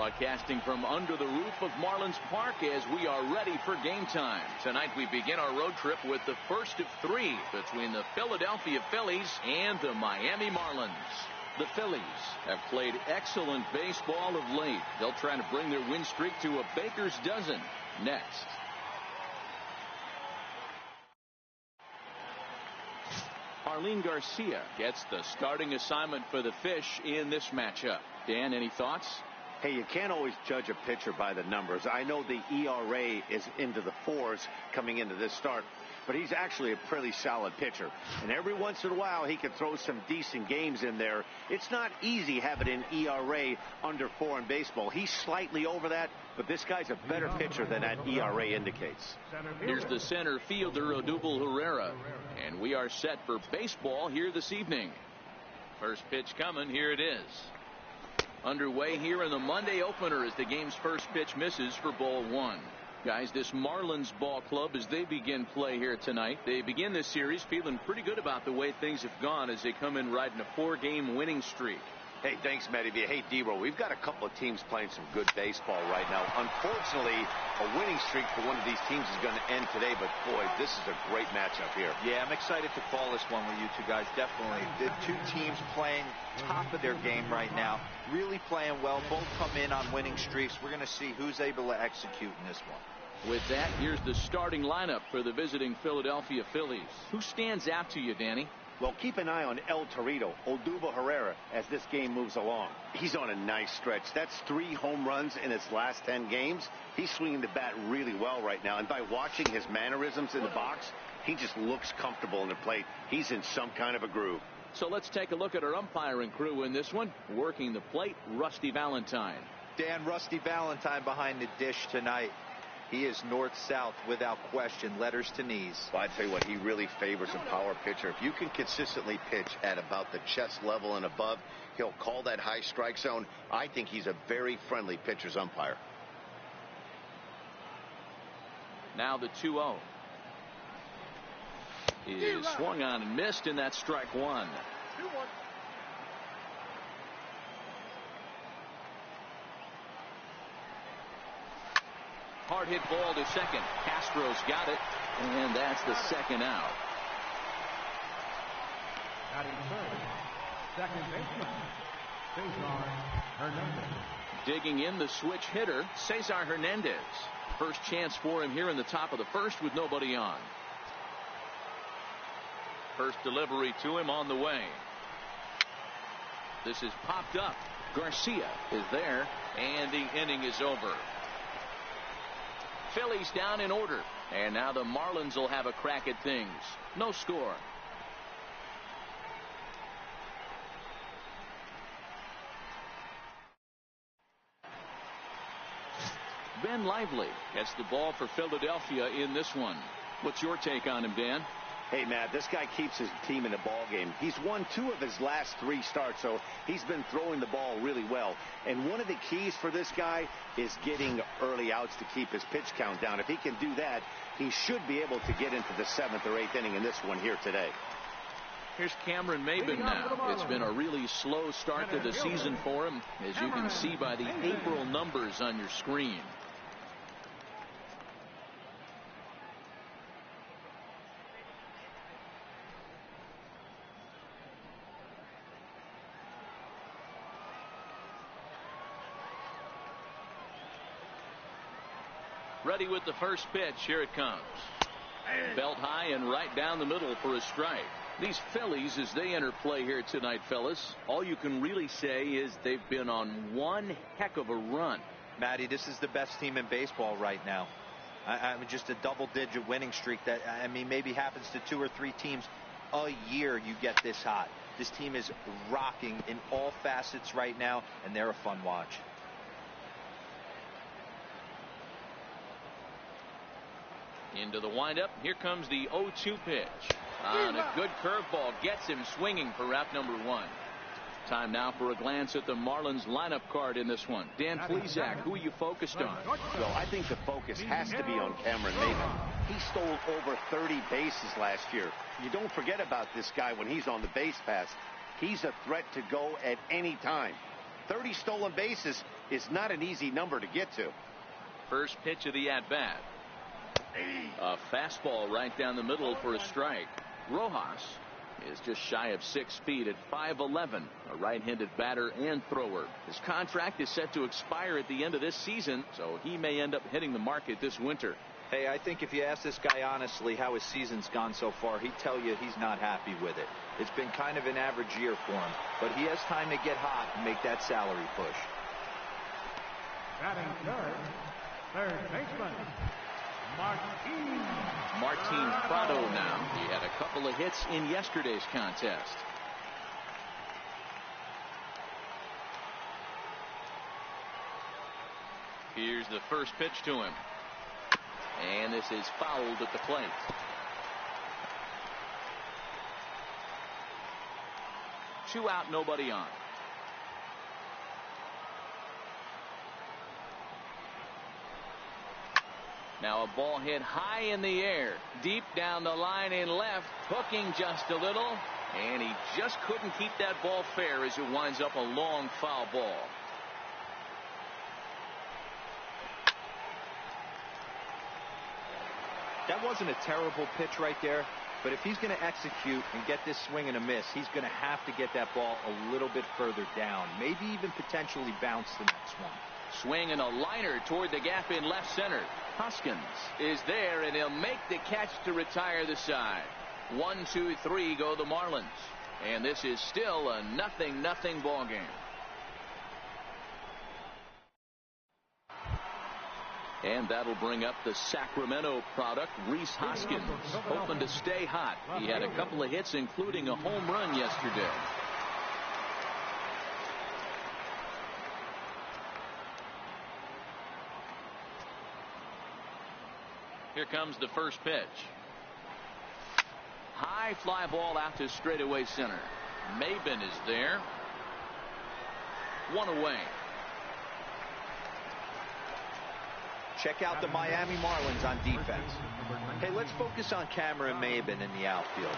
Broadcasting from under the roof of Marlins Park as we are ready for game time. Tonight we begin our road trip with the first of three between the Philadelphia Phillies and the Miami Marlins. The Phillies have played excellent baseball of late. They'll try to bring their win streak to a baker's dozen next. Arlene Garcia gets the starting assignment for the Fish in this matchup. Dan, any thoughts? Hey, you can't always judge a pitcher by the numbers. I know the ERA is into the 4s coming into this start, but he's actually a pretty solid pitcher. And every once in a while, he can throw some decent games in there. It's not easy having an ERA under 4 in baseball. He's slightly over that, but this guy's a better pitcher than that ERA indicates. Here's the center fielder, Odubel Herrera. And we are set for baseball here this evening. First pitch coming. Here it is. Underway here in the Monday opener as the game's first pitch misses for ball 1. Guys, this Marlins ball club, as they begin play here tonight, they begin this series feeling pretty good about the way things have gone as they come in riding a 4-game winning streak. Hey, thanks, Matty B. Hey, D-Roll, we've got a couple of teams playing some good baseball right now. Unfortunately, a winning streak for one of these teams is going to end today, but boy, this is a great matchup here. Yeah, I'm excited to call this one with you two guys, definitely. The two teams playing top of their game right now, really playing well, both come in on winning streaks. We're going to see who's able to execute in this one. With that, here's the starting lineup for the visiting Philadelphia Phillies. Who stands out to you, Danny? Well, keep an eye on El Torito, Odubel Herrera, as this game moves along. He's on a nice stretch. That's 3 home runs in his last 10 games. He's swinging the bat really well right now. And by watching his mannerisms in the box, he just looks comfortable in the plate. He's in some kind of a groove. So let's take a look at our umpiring crew in this one. Working the plate, Rusty Valentine. Dan, Rusty Valentine behind the dish tonight. He is north-south without question, letters to knees. Well, I tell you what, he really favors a power pitcher. If you can consistently pitch at about the chest level and above, he'll call that high strike zone. I think he's a very friendly pitcher's umpire. Now the 2-0 is swung on and missed, and that's strike 1. 2-1. Hard hit ball to second. Castro's got it, and that's the second out. Batting third, second baseman, Cesar Hernandez. Digging in the switch hitter, Cesar Hernandez. First chance for him here in the top of the first with nobody on. First delivery to him on the way. This is popped up. Garcia is there, and the inning is over. Phillies down in order, and now the Marlins will have a crack at things. No score. Ben Lively gets the ball for Philadelphia in this one. What's your take on him, Dan? Hey, Matt, this guy keeps his team in the ball game. He's won 2 of his last 3 starts, so he's been throwing the ball really well. And one of the keys for this guy is getting early outs to keep his pitch count down. If he can do that, he should be able to get into the 7th or 8th inning in this one here today. Here's Cameron Maybin now. It's been a really slow start to the season for him, as you can see by the April numbers on your screen. Ready with the first pitch. Here it comes. Belt high and right down the middle for a strike. These Phillies, as they enter play here tonight, fellas, all you can really say is they've been on one heck of a run. Matty, this is the best team in baseball right now. I mean, just a double-digit winning streak that, I mean, maybe happens to 2 or 3 teams a year. You get this hot. This team is rocking in all facets right now, and they're a fun watch. Into the windup. Here comes the 0-2 pitch. On a good curveball gets him swinging for route number 1. Time now for a glance at the Marlins lineup card in this one. Dan Plesac, who are you focused on? Well, I think the focus has to be on Cameron Maybin. He stole over 30 bases last year. You don't forget about this guy when he's on the base pass. He's a threat to go at any time. 30 stolen bases is not an easy number to get to. First pitch of the at-bat. A fastball right down the middle for a strike. Rojas is just shy of 6 feet at 5'11", a right-handed batter and thrower. His contract is set to expire at the end of this season, so he may end up hitting the market this winter. Hey, I think if you ask this guy honestly how his season's gone so far, he'd tell you he's not happy with it. It's been kind of an average year for him, but he has time to get hot and make that salary push. Batting third baseman, Martin Prado now. He had a couple of hits in yesterday's contest. Here's the first pitch to him. And this is fouled at the plate. Two out, nobody on. Now a ball hit high in the air, deep down the line in left, hooking just a little, and he just couldn't keep that ball fair as it winds up a long foul ball. That wasn't a terrible pitch right there, but if he's going to execute and get this swing and a miss, he's going to have to get that ball a little bit further down, maybe even potentially bounce the next one. Swing and a liner toward the gap in left center. Hoskins is there, and he'll make the catch to retire the side. 1, 2, 3 go the Marlins, and this is still a 0-0 ball game. And that'll bring up the Sacramento product, Rhys Hoskins, hoping to stay hot. He had a couple of hits, including a home run yesterday. Here comes the first pitch. High fly ball out to straightaway center. Maben is there. One away. Check out the Miami Marlins on defense. Hey, let's focus on Cameron Maben in the outfield.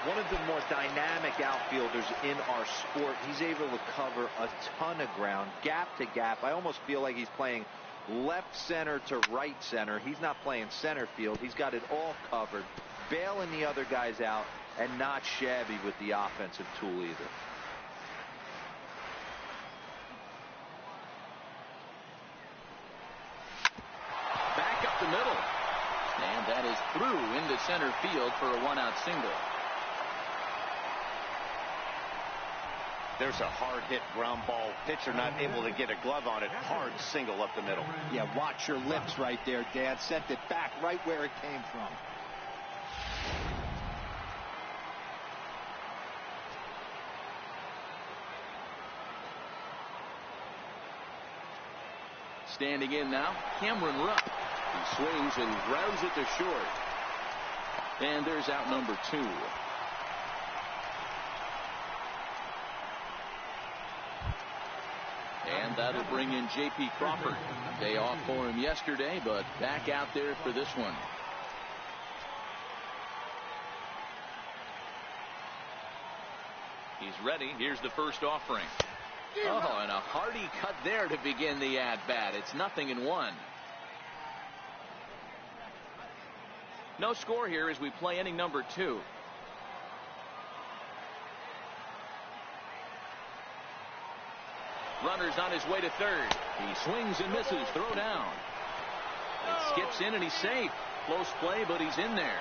One of the more dynamic outfielders in our sport. He's able to cover a ton of ground, gap to gap. I almost feel like he's playing left center to right center. He's not playing center field. He's got it all covered, bailing the other guys out, and not shabby with the offensive tool either. Back up the middle, and that is through into center field for a one-out single. There's a hard-hit ground ball. Pitcher not able to get a glove on it. Hard single up the middle. Yeah, watch your lips right there, Dad. Sent it back right where it came from. Standing in now, Cameron Rupp. He swings and grounds it to short. And there's out number 2. And that'll bring in J.P. Crawford. Day off for him yesterday, but back out there for this one. He's ready. Here's the first offering. Oh, and a hearty cut there to begin the at-bat. It's 0-1. No score here as we play inning number 2. Runner's on his way to third. He swings and misses. Throw down. It skips in and he's safe. Close play, but he's in there.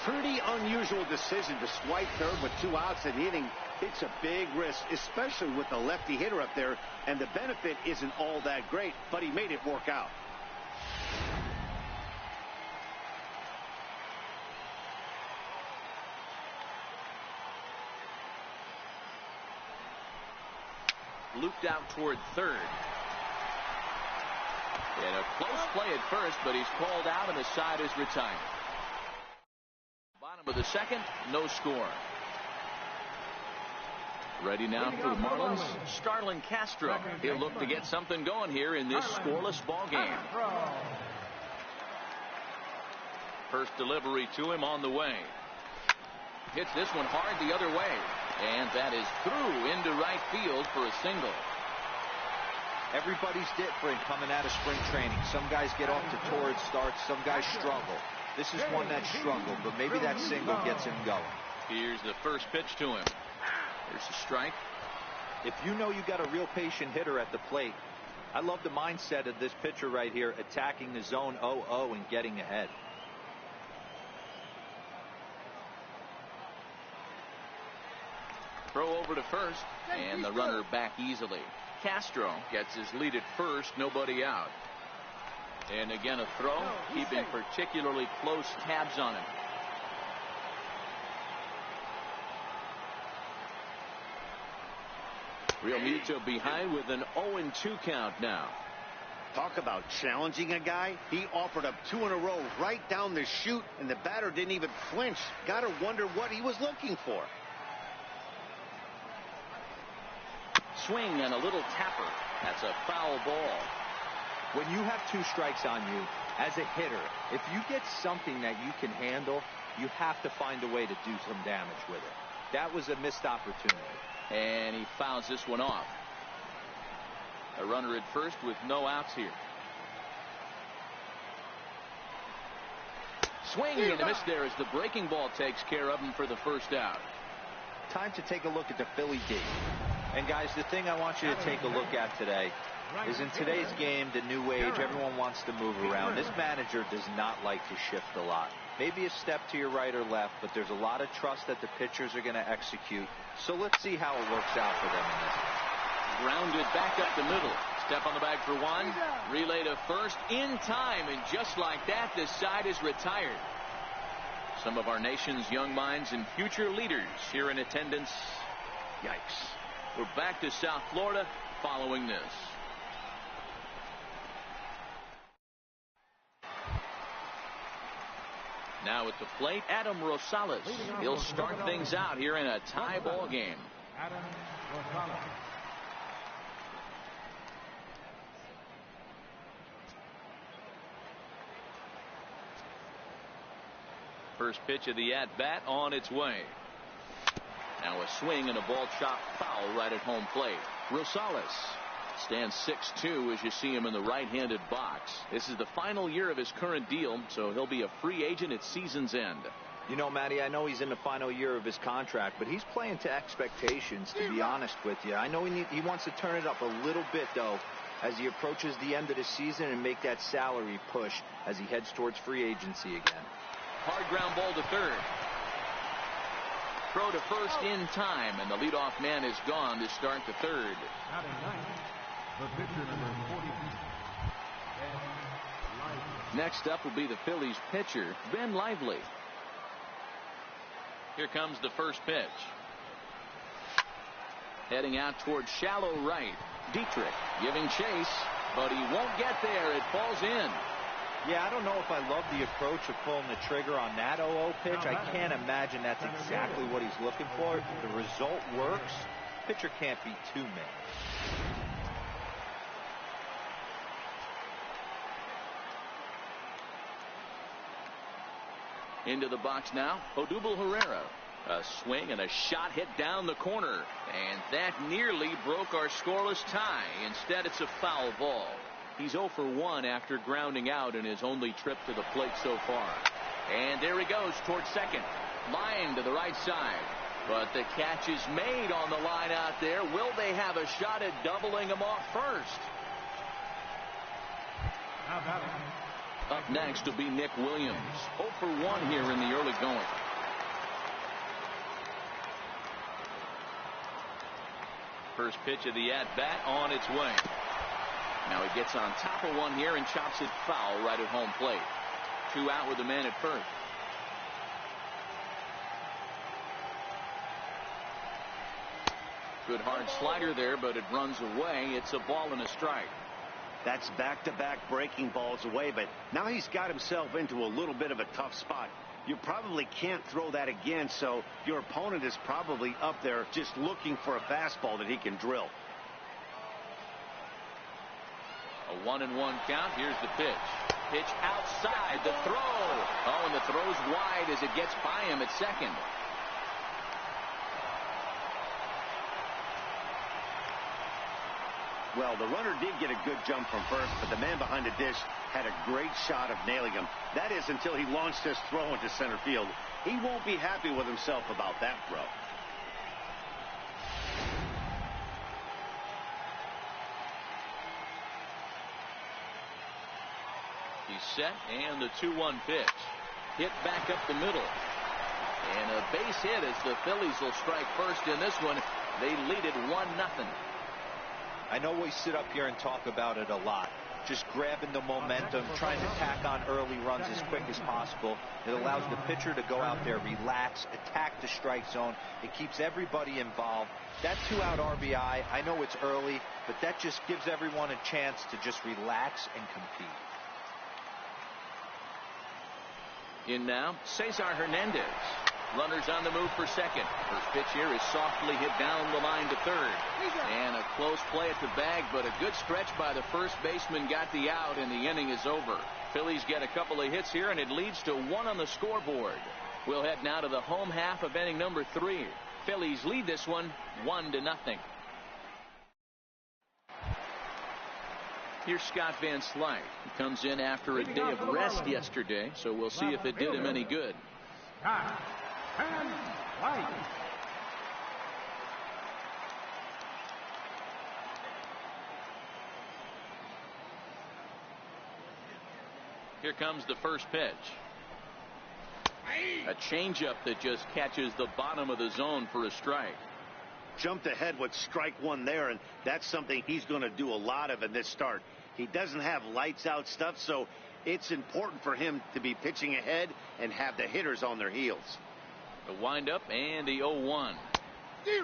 Pretty unusual decision to swipe third with 2 outs in the inning. It's a big risk, especially with the lefty hitter up there, and the benefit isn't all that great, but he made it work out. Looped out toward third. And a close play at first, but he's called out and the side is retired. Bottom of the second, no score. Ready now for the Marlins, Starlin Castro. He'll look to get something going here in this scoreless ball game. First delivery to him on the way. Hits this one hard the other way. And that is through into right field for a single. Everybody's different coming out of spring training. Some guys get off to torrid starts. Some guys struggle. This is one that struggled, but maybe that single gets him going. Here's the first pitch to him. Here's the strike. If you know you got a real patient hitter at the plate, I love the mindset of this pitcher right here, attacking the zone 0-0 and getting ahead. Throw over to first, and the runner back easily. Castro gets his lead at first, nobody out. And again a throw, keeping particularly close tabs on him. Real Muto behind with an 0-2 count now. Talk about challenging a guy. He offered up 2 in a row right down the chute, and the batter didn't even flinch. Gotta wonder what he was looking for. Swing and a little tapper. That's a foul ball. When you have 2 strikes on you as a hitter, if you get something that you can handle, you have to find a way to do some damage with it. That was a missed opportunity. And he fouls this one off. A runner at first with no outs here. Swing and a miss there as the breaking ball takes care of him for the first out. Time to take a look at the Philly D. And guys, the thing I want you to take a look at today is in today's game, the new age, everyone wants to move around. This manager does not like to shift a lot. Maybe a step to your right or left, but there's a lot of trust that the pitchers are going to execute. So let's see how it works out for them in this. Grounded back up the middle. Step on the bag for one. Relay to first in time, and just like that, this side is retired. Some of our nation's young minds and future leaders here in attendance. Yikes. We're back to South Florida following this. Now at the plate, Adam Rosales. He'll start things out here in a tie ball game. Adam Rosales. First pitch of the at-bat on its way. Now a swing and a ball chopped foul right at home plate. Rosales stands 6'2" as you see him in the right-handed box. This is the final year of his current deal, so he'll be a free agent at season's end. You know, Matty, I know he's in the final year of his contract, but he's playing to expectations, to be honest with you. I know he wants to turn it up a little bit, though, as he approaches the end of the season and make that salary push as he heads towards free agency again. Hard ground ball to third. Throw to first in time, and the leadoff man is gone to start the third. Batting ninth, the pitcher number 42. Next up will be the Phillies pitcher, Ben Lively. Here comes the first pitch. Heading out towards shallow right. Dietrich giving chase, but he won't get there. It falls in. Yeah, I don't know if I love the approach of pulling the trigger on that 0-0 pitch. I can't imagine that's exactly what he's looking for. The result works. Pitcher can't be too mad. Into the box now, Odubel Herrera. A swing and a shot hit down the corner, and that nearly broke our scoreless tie. Instead, it's a foul ball. He's 0 for 1 after grounding out in his only trip to the plate so far. And there he goes towards second. Line to the right side. But the catch is made on the line out there. Will they have a shot at doubling him off first? Up next will be Nick Williams. 0 for 1 here in the early going. First pitch of the at-bat on its way. Now he gets on top of one here and chops it foul right at home plate. 2 out with the man at first. Good hard slider there, but it runs away. It's a ball and a strike. That's back-to-back breaking balls away, but now he's got himself into a little bit of a tough spot. You probably can't throw that again, so your opponent is probably up there just looking for a fastball that he can drill. A 1-1 count. Here's the pitch. Pitch outside. The throw. Oh, and the throw's wide as it gets by him at second. Well, the runner did get a good jump from first, but the man behind the dish had a great shot of nailing him. That is until he launched his throw into center field. He won't be happy with himself about that throw. He's set, and the 2-1 pitch. Hit back up the middle. And a base hit as the Phillies will strike first in this one. They lead it 1-0. I know we sit up here and talk about it a lot. Just grabbing the momentum, trying to tack on early runs as quick as possible. It allows the pitcher to go out there, relax, attack the strike zone. It keeps everybody involved. That 2-out RBI, I know it's early, but that just gives everyone a chance to just relax and compete. In now, Cesar Hernandez. Runners on the move for second. First pitch here is softly hit down the line to third. And a close play at the bag, but a good stretch by the first baseman got the out, and the inning is over. Phillies get a couple of hits here, and it leads to 1 on the scoreboard. We'll head now to the home half of inning number 3. Phillies lead this one 1-0. Here's Scott Van Slyke. He comes in after a day of rest yesterday, so we'll see if it did him any good. Here comes the first pitch. A changeup that just catches the bottom of the zone for a strike. Jumped ahead with strike one there, and that's something he's going to do a lot of in this start. He doesn't have lights out stuff, so it's important for him to be pitching ahead and have the hitters on their heels. The windup and the 0-1.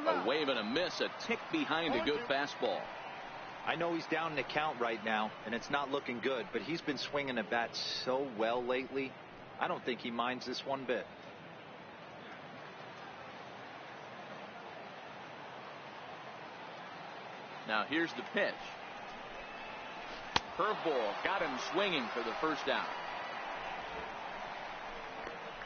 A wave and a miss, a tick behind a good fastball. I know he's down in the count right now, and it's not looking good, but he's been swinging the bat so well lately. I don't think he minds this one bit. Now here's the pitch. Curveball got him swinging for the first out.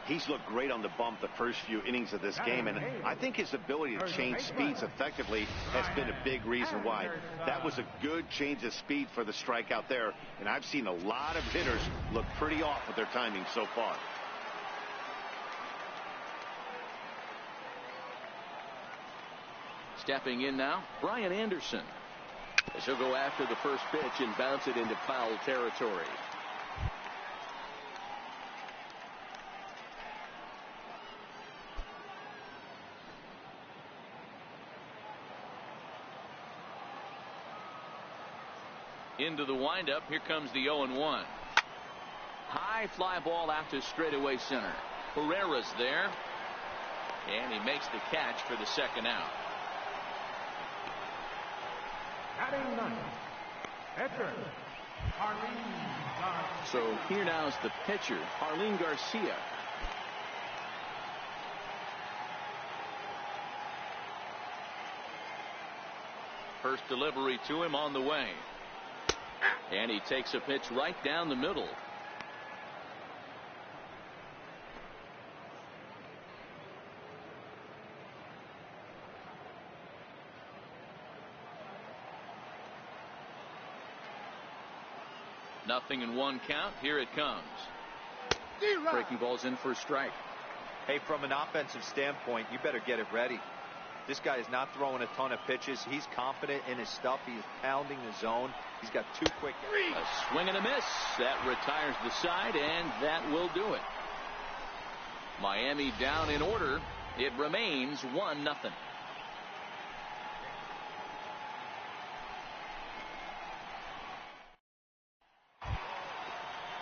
He's looked great on the bump the first few innings of this game, and I think his ability to change speeds effectively has been a big reason why. That was a good change of speed for the strikeout there, and I've seen a lot of hitters look pretty off with their timing so far. Stepping in now, Brian Anderson. As he'll go after the first pitch and bounce it into foul territory. Into the windup. Here comes the 0-1. High fly ball out to straightaway center. Herrera's there. And he makes the catch for the second out. So here now is the pitcher, Arlene Garcia. First delivery to him on the way. And he takes a pitch right down the middle. Nothing in one count. Here it comes. Breaking ball's in for a strike. Hey, from an offensive standpoint, you better get it ready. This guy is not throwing a ton of pitches. He's confident in his stuff. He's pounding the zone. He's got two quick. A swing and a miss. That retires the side, and that will do it. Miami down in order. It remains 1-0.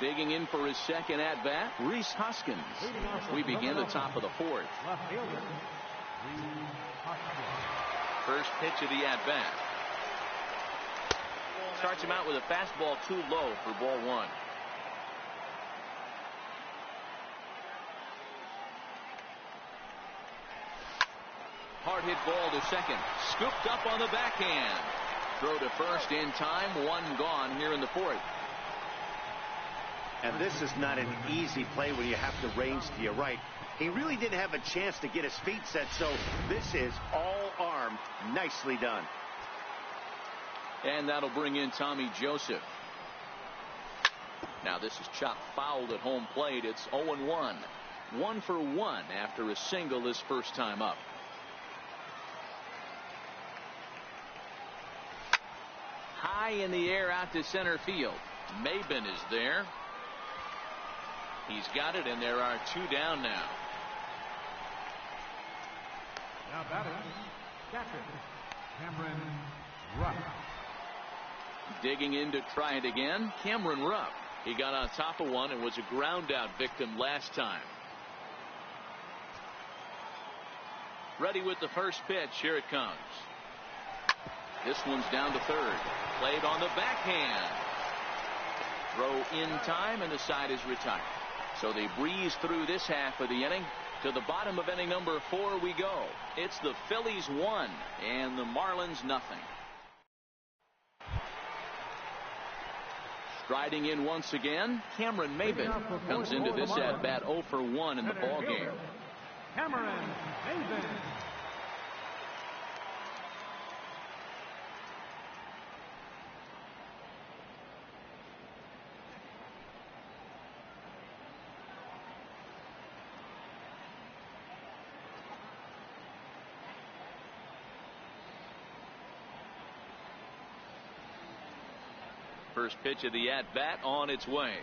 Digging in for his second at-bat, Rhys Hoskins. We begin the top of the fourth. First pitch of the at-bat. Starts him out with a fastball too low for ball one. Hard hit ball to second. Scooped up on the backhand. Throw to first in time. One gone here in the fourth. And this is not an easy play when you have to range to your right. He really didn't have a chance to get his feet set, so this is all arm. Nicely done. And that'll bring in Tommy Joseph. Now this is chopped foul at home plate. It's 0-1. 1 for 1 after a single his first time up. High in the air out to center field. Maben is there. He's got it, and there are 2 down now. Now batting, catcher, Cameron Rupp. Digging in to try it again, Cameron Rupp. He got on top of one and was a ground out victim last time. Ready with the first pitch. Here it comes. This one's down to third. Played on the backhand. Throw in time, and the side is retired. So they breeze through this half of the inning. To the bottom of inning number 4 we go. It's the Phillies 1 and the Marlins nothing. Striding in once again, Cameron Maben comes into this at bat 0 for 1 in the ball game. Cameron Maben. First pitch of the at-bat on its way.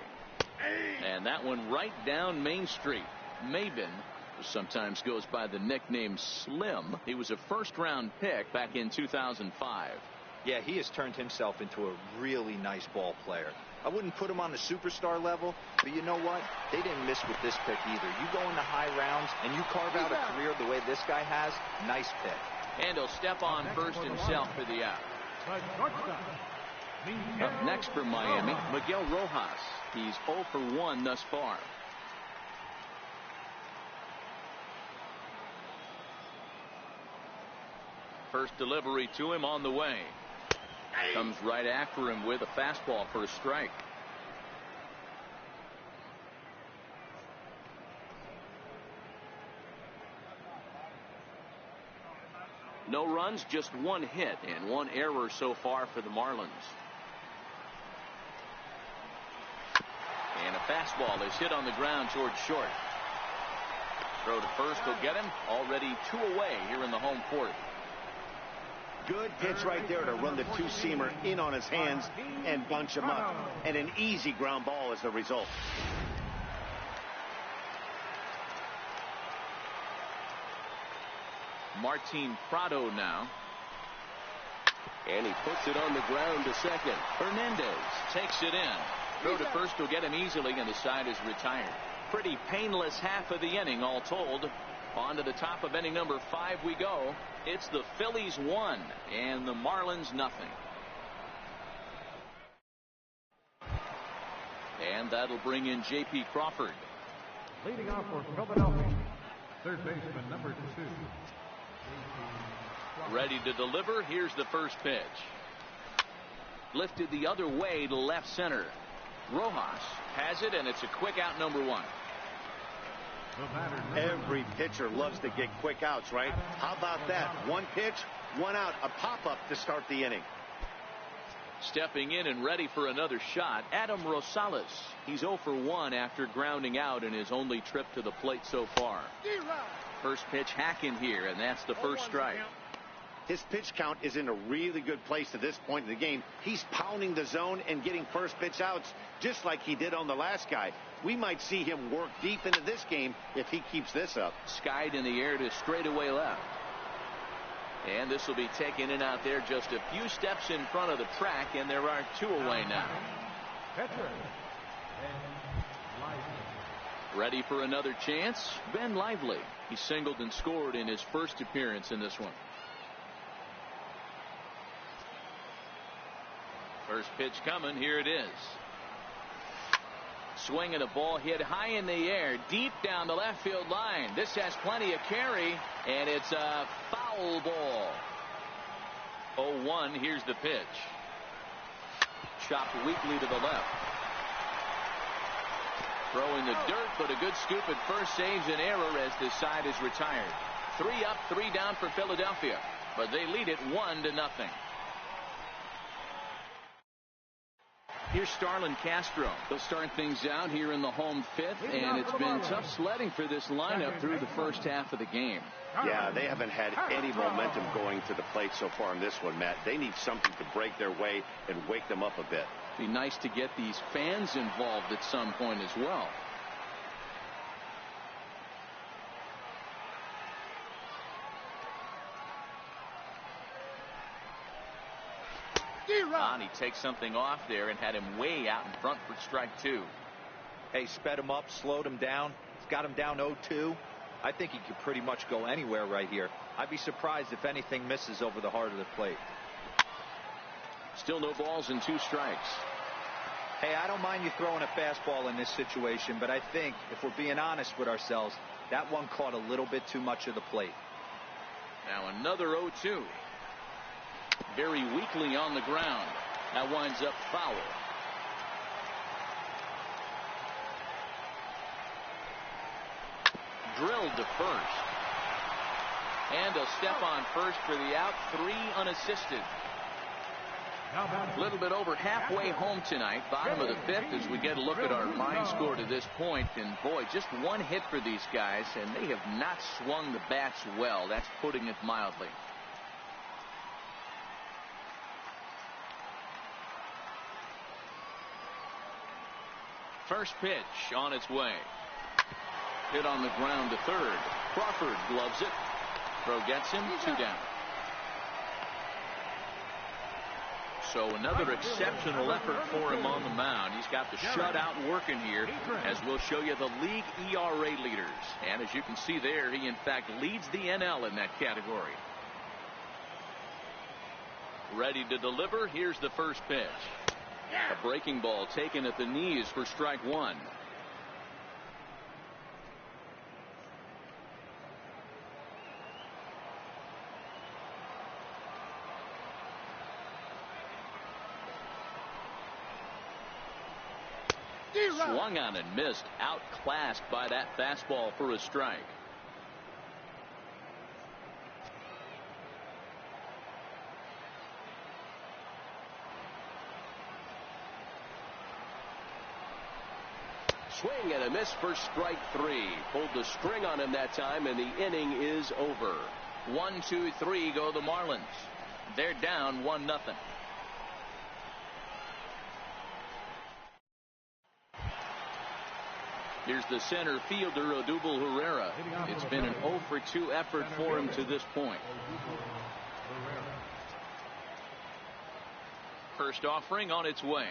And that one right down Main Street. Maben, who sometimes goes by the nickname Slim. He was a first-round pick back in 2005. Yeah, he has turned himself into a really nice ball player. I wouldn't put him on the superstar level, but you know what? They didn't miss with this pick either. You go into high rounds and you carve out a career the way this guy has. Nice pick. And he'll step on first himself for the out. Up next for Miami, Miguel Rojas. He's 0 for 1 thus far. First delivery to him on the way. Comes right after him with a fastball for a strike. No runs, just 1 hit and 1 error so far for the Marlins. And a fastball is hit on the ground towards short. Throw to first will get him. Already 2 away here in the home 4th. Good pitch right there to run the 2-seamer in on his hands and bunch him up. And an easy ground ball as the result. Martin Prado now. And he puts it on the ground to second. Hernandez takes it in. Throw to first will get him easily, and the side is retired. Pretty painless half of the inning all told. On to the top of inning number 5 we go. It's the Phillies 1 and the Marlins nothing. And that'll bring in J.P. Crawford. Leading off for Philadelphia, third baseman number 2. Ready to deliver. Here's the first pitch. Lifted the other way to left center. Rojas has it, and it's a quick out number 1. Every pitcher loves to get quick outs, right? How about that? 1 pitch, 1 out, a pop-up to start the inning. Stepping in and ready for another shot, Adam Rosales. He's 0 for 1 after grounding out in his only trip to the plate so far. First pitch hacking here, and that's the first strike. His pitch count is in a really good place at this point in the game. He's pounding the zone and getting first pitch outs just like he did on the last guy. We might see him work deep into this game if he keeps this up. Skied in the air to straightaway left. And this will be taken in out there just a few steps in front of the track, and there are 2 away now. Ready for another chance? Ben Lively. He singled and scored in his first appearance in this one. First pitch coming. Here it is. Swing and a ball hit high in the air, deep down the left field line. This has plenty of carry, and it's a foul ball. 0-1. Here's the pitch. Chopped weakly to the left. Throwing the dirt, but a good scoop at first saves an error as this side is retired. 3 up, 3 down for Philadelphia, but they lead it 1-0. Here's Starlin Castro. They'll start things out here in the home fifth, and it's been tough sledding for this lineup through the first half of the game. Yeah, they haven't had any momentum going to the plate so far in this one, Matt. They need something to break their way and wake them up a bit. Be nice to get these fans involved at some point as well. He takes something off there and had him way out in front for strike two. Hey, sped him up, slowed him down. He's got him down 0-2. I think he could pretty much go anywhere right here. I'd be surprised if anything misses over the heart of the plate. Still no balls and 2 strikes. Hey, I don't mind you throwing a fastball in this situation, but I think if we're being honest with ourselves, that one caught a little bit too much of the plate. Now another 0-2. Very weakly on the ground. That winds up foul. Drilled to first. And a step on first for the out. 3 unassisted. A little bit over halfway home tonight. Bottom of the fifth as we get a look at our line score to this point. And boy, just one hit for these guys, and they have not swung the bats well. That's putting it mildly. First pitch on its way. Hit on the ground to third. Crawford gloves it. Throw gets him. 2 down. So another exceptional effort for him on the mound. He's got the shutout working here, as we'll show you the league ERA leaders. And as you can see there, he in fact leads the NL in that category. Ready to deliver. Here's the first pitch. A breaking ball taken at the knees for strike 1. Swung on and missed. Outclassed by that fastball for a strike. Swing and a miss for strike 3. Pulled the string on him that time, and the inning is over. 1, 2, 3 go the Marlins. They're down 1-0. Here's the center fielder, Odubel Herrera. It's been an 0 for 2 effort for him to this point. First offering on its way.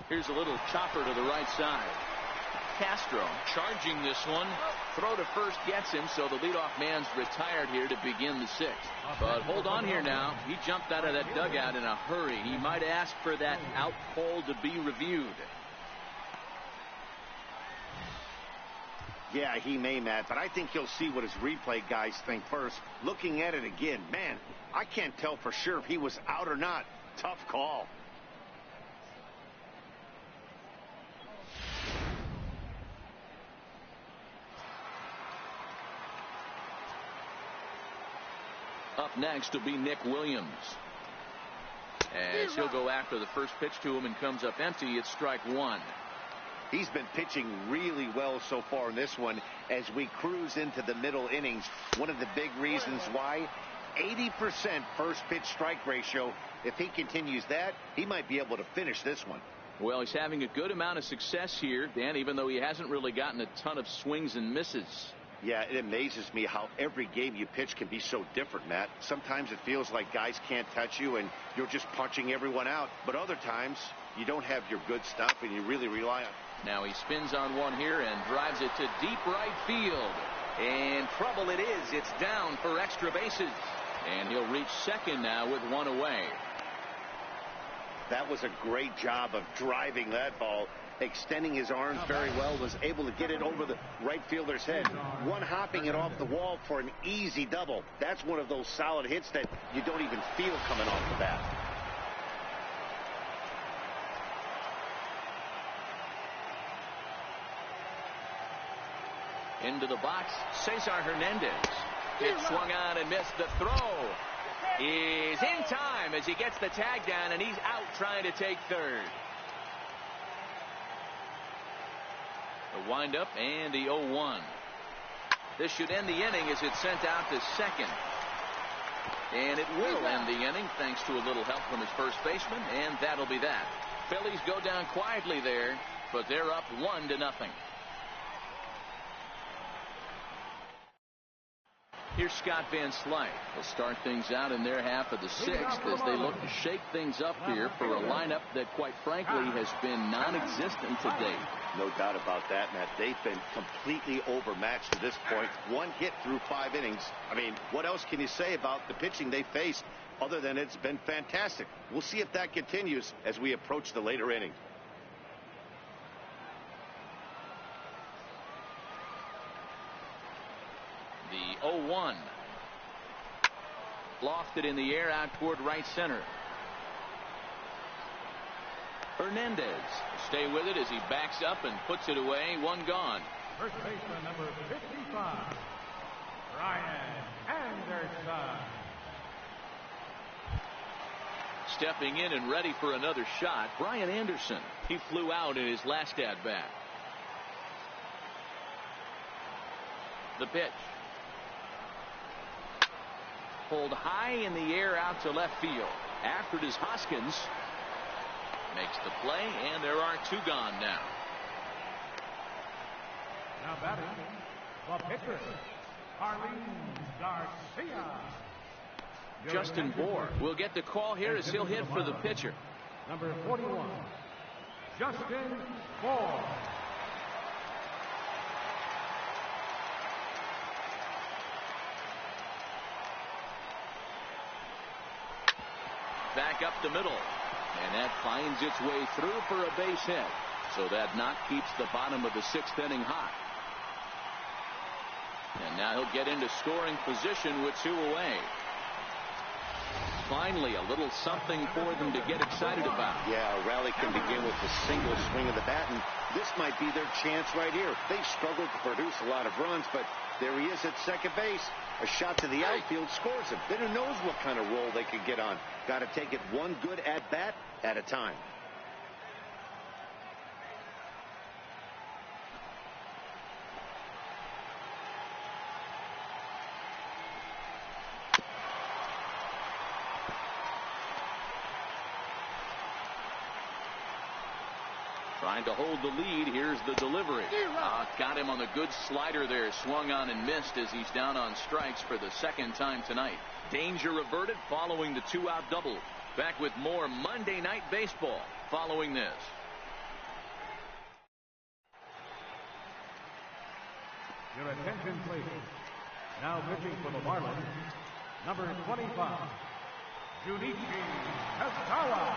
Here's a little chopper to the right side. Castro charging this one. Throw to first gets him, so the leadoff man's retired here to begin the 6th. But hold on here now. He jumped out of that dugout in a hurry. He might ask for that out call to be reviewed. Yeah, he may, Matt, but I think he'll see what his replay guys think first. Looking at it again, man, I can't tell for sure if he was out or not. Tough call. Up next will be Nick Williams. As he'll go after the first pitch to him and comes up empty. It's strike 1. He's been pitching really well so far in this one as we cruise into the middle innings. One of the big reasons why, 80% first pitch strike ratio. If he continues that, he might be able to finish this one. Well, he's having a good amount of success here, Dan, even though he hasn't really gotten a ton of swings and misses. Yeah, it amazes me how every game you pitch can be so different, Matt. Sometimes it feels like guys can't touch you and you're just punching everyone out. But other times you don't have your good stuff and you really rely on. Now he spins on one here and drives it to deep right field. And trouble it is. It's down for extra bases. And he'll reach second now with 1 away. That was a great job of driving that ball. Extending his arms very well, was able to get it over the right fielder's head. One hopping it off the wall for an easy double. That's one of those solid hits that you don't even feel coming off the bat. Into the box, Cesar Hernandez. It swung on and missed. The throw is is in time as he gets the tag down, and he's out trying to take third. The windup and the 0-1. This should end the inning as it's sent out to second. And it will end the inning thanks to a little help from his first baseman, and that'll be that. Phillies go down quietly there, but they're up 1-0. Here's Scott Van Slyke. They'll start things out in their half of the sixth as they look to shake things up here for a lineup that, quite frankly, has been non-existent to date. No doubt about that, Matt. They've been completely overmatched to this point. 1 hit through 5 innings. I mean, what else can you say about the pitching they faced other than it's been fantastic? We'll see if that continues as we approach the later innings. The 0-1. Lofted in the air out toward right center. Hernandez will stay with it as he backs up and puts it away. 1 gone. First baseman number 55, Brian Anderson. Stepping in and ready for another shot, Brian Anderson. He flew out in his last at bat. The pitch. Pulled high in the air out to left field. After it is Hoskins. Makes the play, and there are 2 gone now. Now batting, the pitcher, Marlins Garcia. Justin Bohr will get the call here as he'll hit for the pitcher. Number 41, Justin Bohr. Back up the middle. And that finds its way through for a base hit. So that knock keeps the bottom of the 6th inning hot. And now he'll get into scoring position with 2 away. Finally, a little something for them to get excited about. Yeah, a rally can begin with a single swing of the bat, and this might be their chance right here. They struggled to produce a lot of runs, but there he is at second base. A shot to the outfield scores him. Then who knows what kind of roll they could get on. Got to take it one good at-bat at a time. Trying to hold the lead. Here's the delivery. Got him on the good slider there. Swung on and missed as he's down on strikes for the 2nd time tonight. Danger averted following the 2-out double. Back with more Monday Night Baseball following this. Your attention, please. Now pitching for the Marlins, number 25, Junichi Kazawa.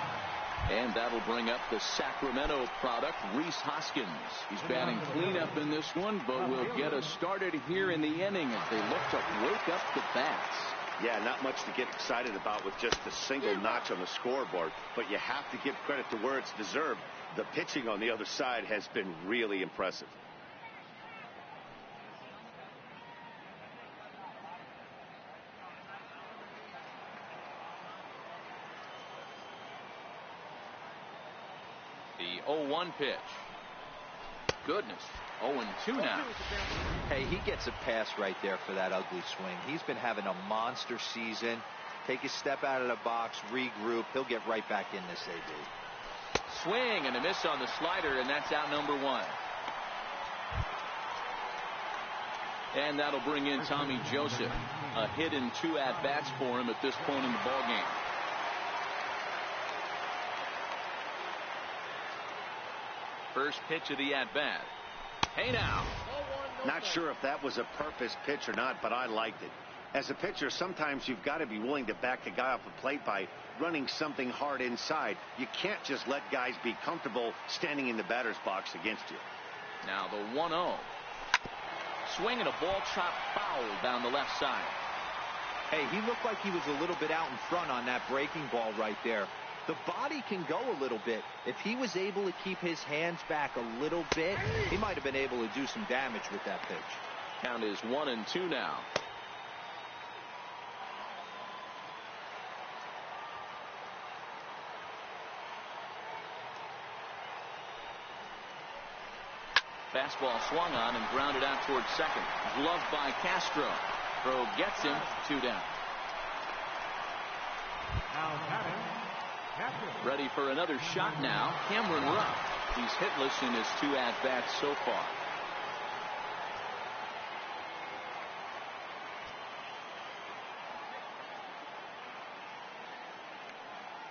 And that'll bring up the Sacramento product, Rhys Hoskins. He's batting cleanup in this one, but will get us started here in the inning as they look to wake up the bats. Yeah, not much to get excited about with just a single notch on the scoreboard, but you have to give credit to where it's deserved. The pitching on the other side has been really impressive. The 0-1 pitch. Goodness. 0-2 now. Hey, he gets a pass right there for that ugly swing. He's been having a monster season. Take a step out of the box, regroup. He'll get right back in this AB. Swing and a miss on the slider, and that's out number 1. And that'll bring in Tommy Joseph. A hit and 2 at-bats for him at this point in the ballgame. First pitch of the at-bat. Hey now. Not sure if that was a purpose pitch or not, but I liked it. As a pitcher, sometimes you've got to be willing to back a guy off the plate by running something hard inside. You can't just let guys be comfortable standing in the batter's box against you. Now the 1-0. Swing and a ball chopped foul down the left side. Hey, he looked like he was a little bit out in front on that breaking ball right there. The body can go a little bit. If he was able to keep his hands back a little bit, he might have been able to do some damage with that pitch. Count is 1-2 now. Fastball swung on and grounded out towards second. Gloved by Castro. Throw gets him. 2 down. Ready for another shot now. Cameron Rupp. He's hitless in his 2 at-bats so far.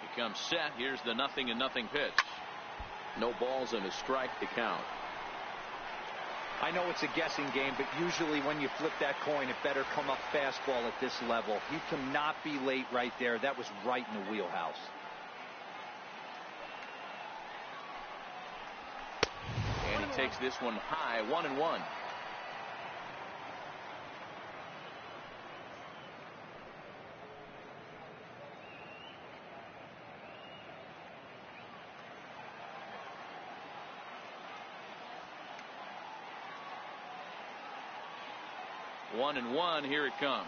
He comes set. Here's the 0-0 pitch. No balls and a strike to count. I know it's a guessing game, but usually when you flip that coin, it better come up fastball at this level. You cannot be late right there. That was right in the wheelhouse. And he takes this one high. 1-1. One and one. Here it comes.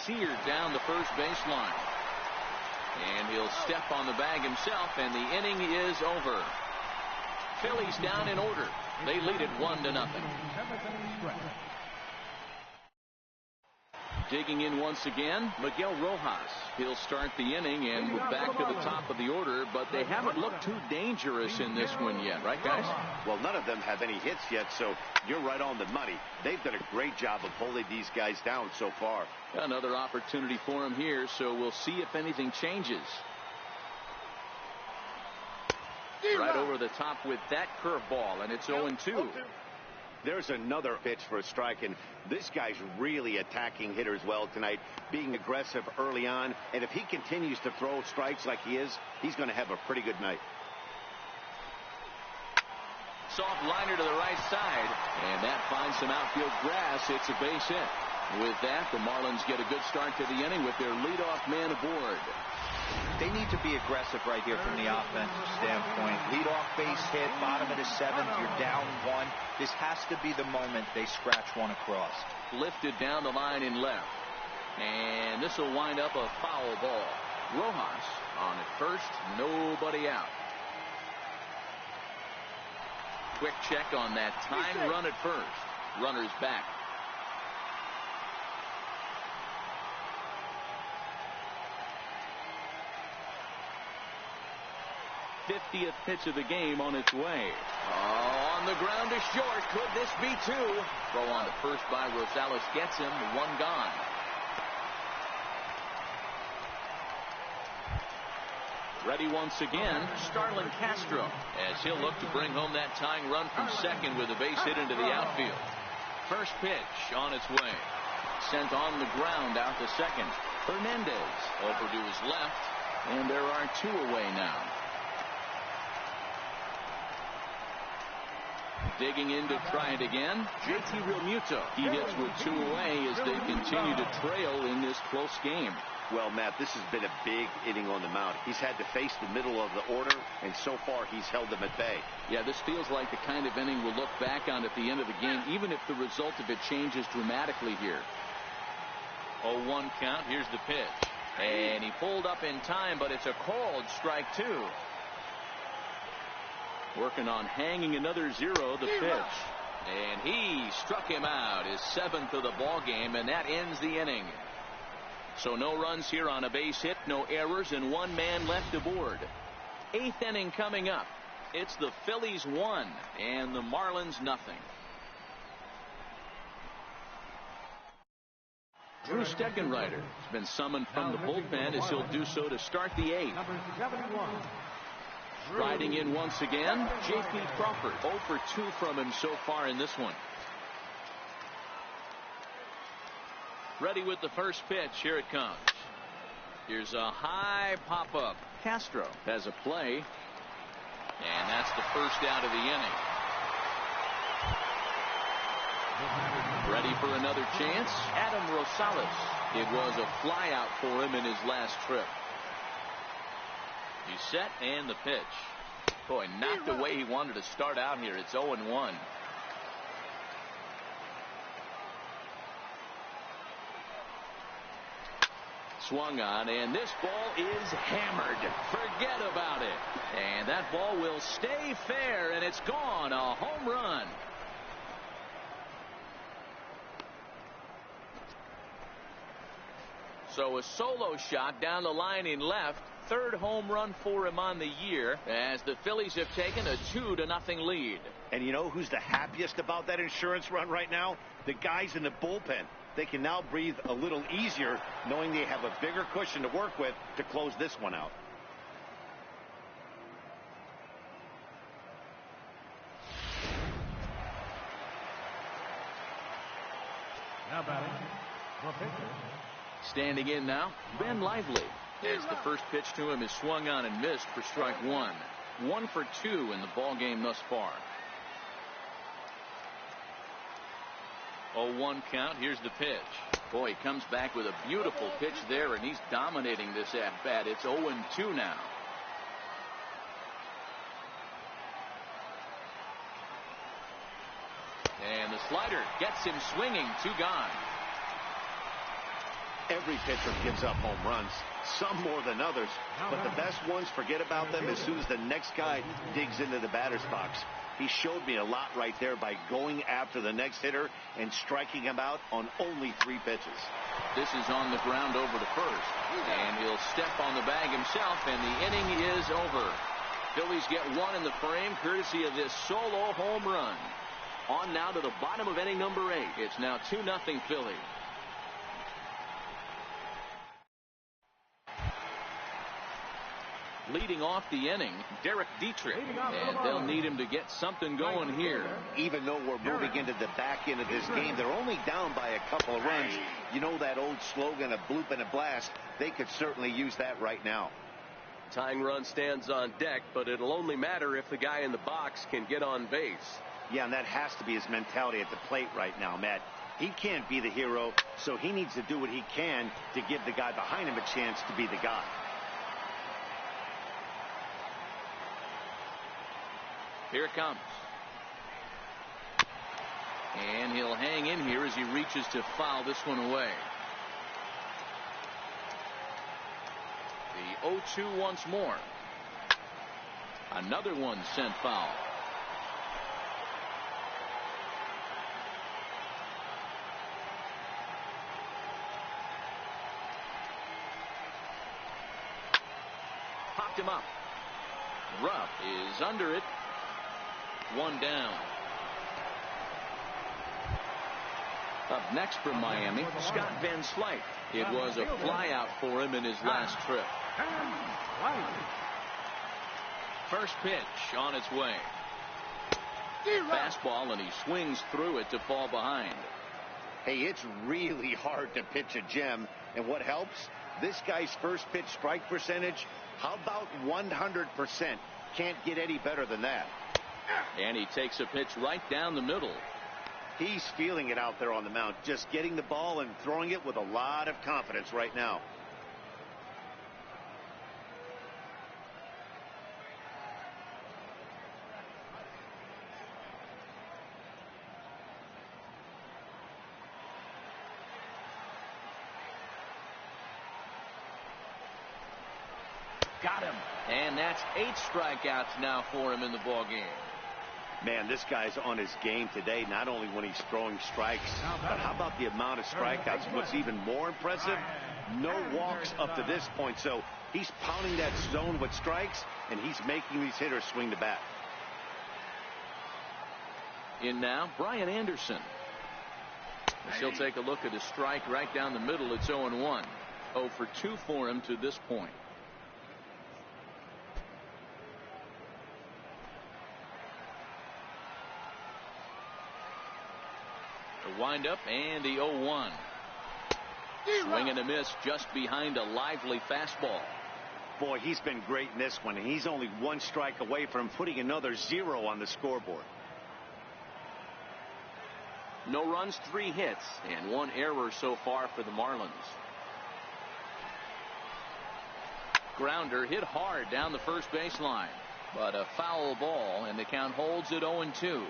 Seared down the first baseline. And he'll step on the bag himself, and the inning is over. Phillies down in order. They lead it 1-0. Digging in once again, Miguel Rojas. He'll start the inning, and we're back to the top of the order, but they haven't looked too dangerous in this one yet, right, guys? Well, none of them have any hits yet, so you're right on the money. They've done a great job of holding these guys down so far. Another opportunity for him here, so we'll see if anything changes. Right over the top with that curveball, and it's 0-2. There's another pitch for a strike, and this guy's really attacking hitters well tonight, being aggressive early on, and if he continues to throw strikes like he is, he's going to have a pretty good night. Soft liner to the right side, and that finds some outfield grass. It's a base hit. With that, the Marlins get a good start to the inning with their leadoff man aboard. They need to be aggressive right here from the offensive standpoint. Leadoff base hit, bottom of the 7th, you're down 1. This has to be the moment they scratch one across. Lifted down the line in left. And this will wind up a foul ball. Rojas on at first, nobody out. Quick check on that time run at first. Runners back. 50th pitch of the game on its way. Oh, on the ground to short. Could this be 2? Throw on to first by Rosales gets him. 1 gone. Ready once again, Starlin Castro, as he'll look to bring home that tying run from second with a base hit into the outfield. First pitch on its way. Sent on the ground out to second. Hernandez over to his left, and there are 2 away now. Digging in to try it again, JT Realmuto. He hits with 2 away as they continue to trail in this close game. Well, Matt, this has been a big inning on the mound. He's had to face the middle of the order, and so far he's held them at bay. Yeah, this feels like the kind of inning we'll look back on at the end of the game, even if the result of it changes dramatically here. 0-1 count. Here's the pitch. And he pulled up in time, but it's a called strike 2. Working on hanging another 0, the pitch. And he struck him out, his 7th of the ball game, and that ends the inning. So no runs here on a base hit, no errors, and 1 man left aboard. 8th inning coming up. It's the Phillies 1 and the Marlins nothing. Drew Steckenrider has been summoned from the bullpen as he'll do so to start the 8th. Riding in once again, J.P. Crawford. 0 for 2 from him so far in this one. Ready with the first pitch. Here it comes. Here's a high pop-up. Castro has a play. And that's the first out of the inning. Ready for another chance. Adam Rosales. It was a flyout for him in his last trip. He's set and the pitch. Boy, not the way he wanted to start out here. It's 0-1. swung on, and this ball is hammered. Forget about it. And that ball will stay fair, and it's gone. A home run. So a solo shot down the line in left. Third home run for him on the year, as the Phillies have taken a 2-0 lead. And you know who's the happiest about that insurance run right now? The guys in the bullpen. They can now breathe a little easier knowing they have a bigger cushion to work with to close this one out. Now batting, the pitcher. Standing in now, Ben Lively. As the first pitch to him is swung on and missed for strike one. 1 for 2 in the ball game thus far. 0-1 count. Here's the pitch. Boy, he comes back with a beautiful pitch there, and he's dominating this at bat. It's 0-2 now. And the slider gets him swinging. 2 gone. Every pitcher gives up home runs, some more than others, but the best ones forget about them as soon as the next guy digs into the batter's box. He showed me a lot right there by going after the next hitter and striking him out on only 3 pitches. This is on the ground over to first, and he'll step on the bag himself, and the inning is over. Phillies get 1 in the frame courtesy of this solo home run. On now to the bottom of inning number 8. It's now 2-0 Philly. Leading off the inning, Derek Dietrich, and they'll need him to get something going here. Even though we're moving into the back end of this game, they're only down by a couple of runs. You know that old slogan, a bloop and a blast? They could certainly use that right now. Tying run stands on deck, but it'll only matter if the guy in the box can get on base. Yeah, and that has to be his mentality at the plate right now, Matt. He can't be the hero, so he needs to do what he can to give the guy behind him a chance to be the guy. Here it comes. And he'll hang in here as he reaches to foul this one away. The 0-2 once more. Another one sent foul. Popped him up. Rupp is under it. 1 down. Up next from Miami, Scott Van Slyke. It was a flyout for him in his last trip. First pitch on its way. Fastball, and he swings through it to fall behind. Hey, it's really hard to pitch a gem, and what helps? This guy's first pitch strike percentage, how about 100%? Can't get any better than that. And he takes a pitch right down the middle. He's feeling it out there on the mound, just getting the ball and throwing it with a lot of confidence right now. Got him. And that's 8 strikeouts now for him in the ball game. Man, this guy's on his game today, not only when he's throwing strikes, but how about the amount of strikeouts? What's even more impressive, no walks up to this point. So he's pounding that zone with strikes, and he's making these hitters swing the bat. In now, Brian Anderson. As he'll take a look at his strike right down the middle. It's 0-1. 0 for 2 for him to this point. Wind up and the 0-1. Swing and a miss just behind a lively fastball. Boy, he's been great in this one. He's only 1 strike away from putting another 0 on the scoreboard. No runs, 3 hits, and 1 error so far for the Marlins. Grounder hit hard down the first baseline, but a foul ball, and the count holds at 0-2.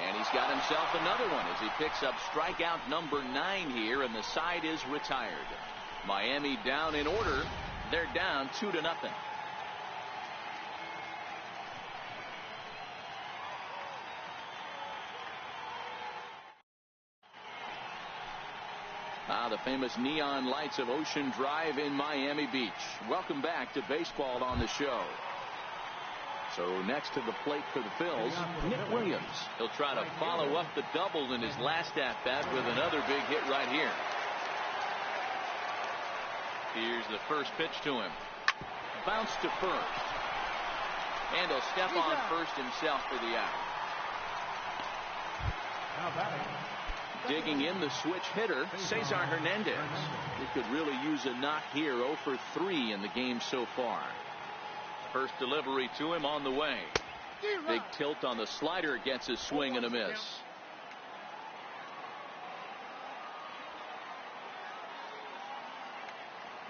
And he's got him himself another one as he picks up strikeout number 9 here, and the side is retired. Miami down in order. They're down 2-0. The famous neon lights of Ocean Drive in Miami Beach. Welcome back to baseball on the show. So next to the plate for the Phillies, Nick Williams. He'll try to follow up the double in his last at-bat with another big hit right here. Here's the first pitch to him. Bounce to first. And he'll step on first himself for the out. Now batting. Digging in the switch hitter, Cesar Hernandez. He could really use a knock here. 0 for 3 in the game so far. First delivery to him on the way. Big tilt on the slider, gets a swing and a miss.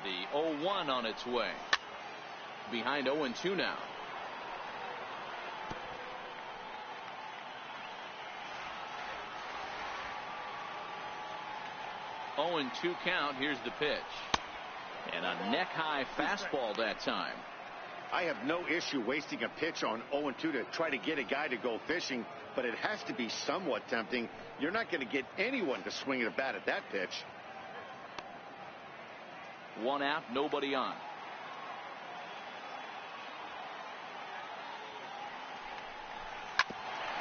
The 0-1 on its way. Behind 0-2 now. 0-2 count. Here's the pitch. And a neck-high fastball that time. I have no issue wasting a pitch on 0-2 to try to get a guy to go fishing, but it has to be somewhat tempting. You're not going to get anyone to swing a bat at that pitch. 1 out, nobody on.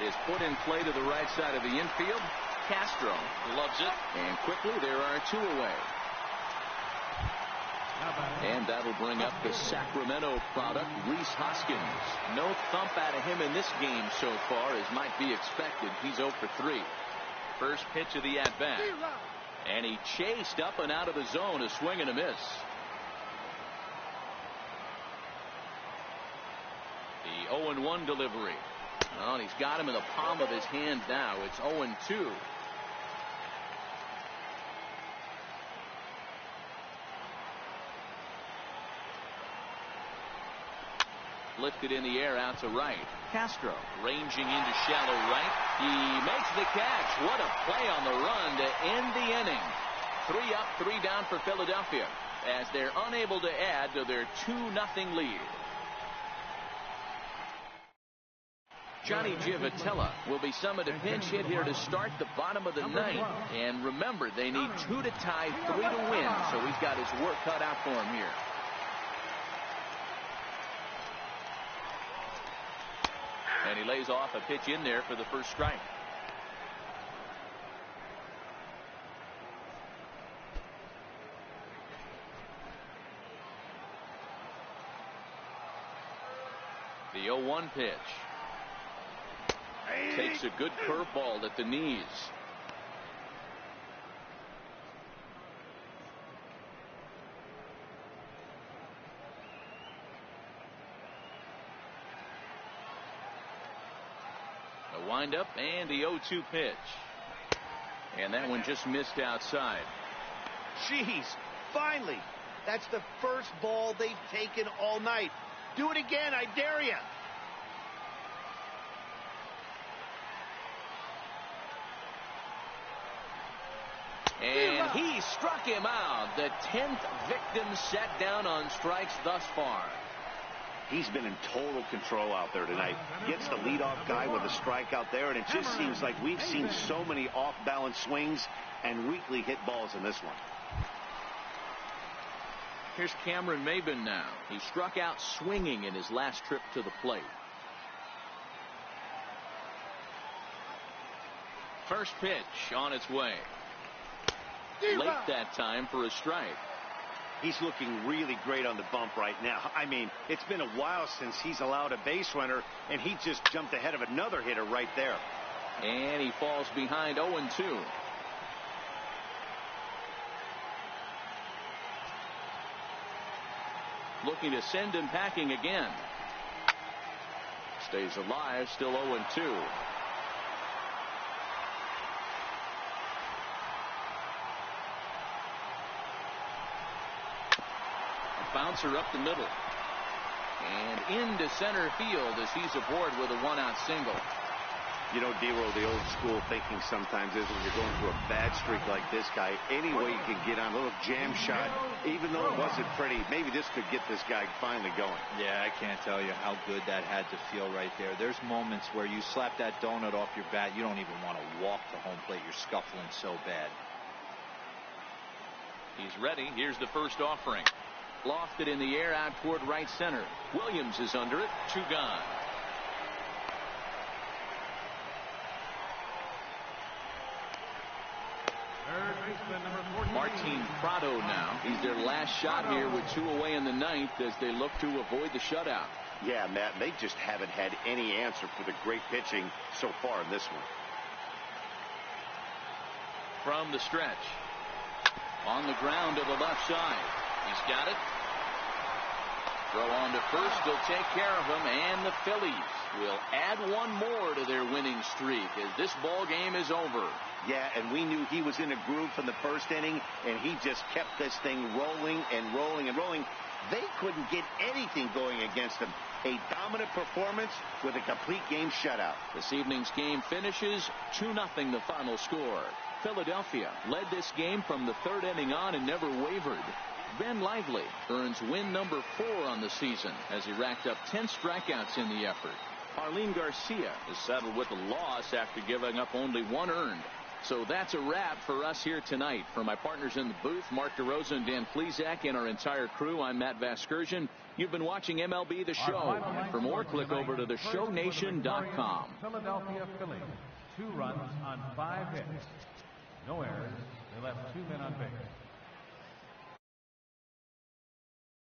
Is put in play to the right side of the infield. Castro loves it, and quickly there are 2 away. And that'll bring up the Sacramento product, Rhys Hoskins. No thump out of him in this game so far, as might be expected. He's 0 for 3. First pitch of the at-bat. And he chased up and out of the zone, a swing and a miss. The 0-1 delivery. Oh, and he's got him in the palm of his hand now. It's 0-2. Lifted in the air out to right. Castro ranging into shallow right. He makes the catch. What a play on the run to end the inning. 3 up, 3 down for Philadelphia as they're unable to add to their 2-0 lead. Johnny Giavotella will be summoned to pinch hit here to start the bottom of the 9th. And remember, they need 2 to tie, 3 to win, so he's got his work cut out for him here. And he lays off a pitch in there for the first strike. The 0-1 pitch. Takes a good curveball at the knees. A windup and the 0-2 pitch. And that one just missed outside. Jeez, finally. That's the first ball they've taken all night. Do it again, I dare you. And he struck him out. The 10th victim set down on strikes thus far. He's been in total control out there tonight. Gets the leadoff guy with a strikeout there, and it just seems like we've seen so many off-balance swings and weakly hit balls in this one. Here's Cameron Maybin now. He struck out swinging in his last trip to the plate. First pitch on its way. Late that time for a strike. He's looking really great on the bump right now. I mean, it's been a while since he's allowed a base runner, and he just jumped ahead of another hitter right there. And he falls behind 0-2. Looking to send him packing again. Stays alive, still 0-2. Bouncer up the middle and into center field as he's aboard with a 1-out single. You know, Dero, the old school thinking sometimes is when you're going through a bad streak like this guy, any way you can get on a little jam shot, even though it wasn't pretty, maybe this could get this guy finally going. Yeah, I can't tell you how good that had to feel right there. There's moments where you slap that donut off your bat, you don't even want to walk to home plate. You're scuffling so bad. He's ready. Here's the first offering. Lofted in the air out toward right center. Williams is under it. 2 gone. Martin Prado now. He's their last shot here with 2 away in the 9th as they look to avoid the shutout. Yeah, Matt, they just haven't had any answer for the great pitching so far in this one. From the stretch. On the ground to the left side. He's got it. Throw on to first. He'll take care of him. And the Phillies will add 1 more to their winning streak as this ball game is over. Yeah, and we knew he was in a groove from the first inning, and he just kept this thing rolling and rolling and rolling. They couldn't get anything going against him. A dominant performance with a complete game shutout. This evening's game finishes 2-0 the final score. Philadelphia led this game from the 3rd inning on and never wavered. Ben Lively earns win number 4 on the season as he racked up 10 strikeouts in the effort. Arlene Garcia is settled with a loss after giving up only 1 earned. So that's a wrap for us here tonight. For my partners in the booth, Mark DeRosa and Dan Plesac, and our entire crew, I'm Matt Vasgersian. You've been watching MLB The Show. For more, click over to theshownation.com. Philadelphia Phillies. 2 runs on 5 hits.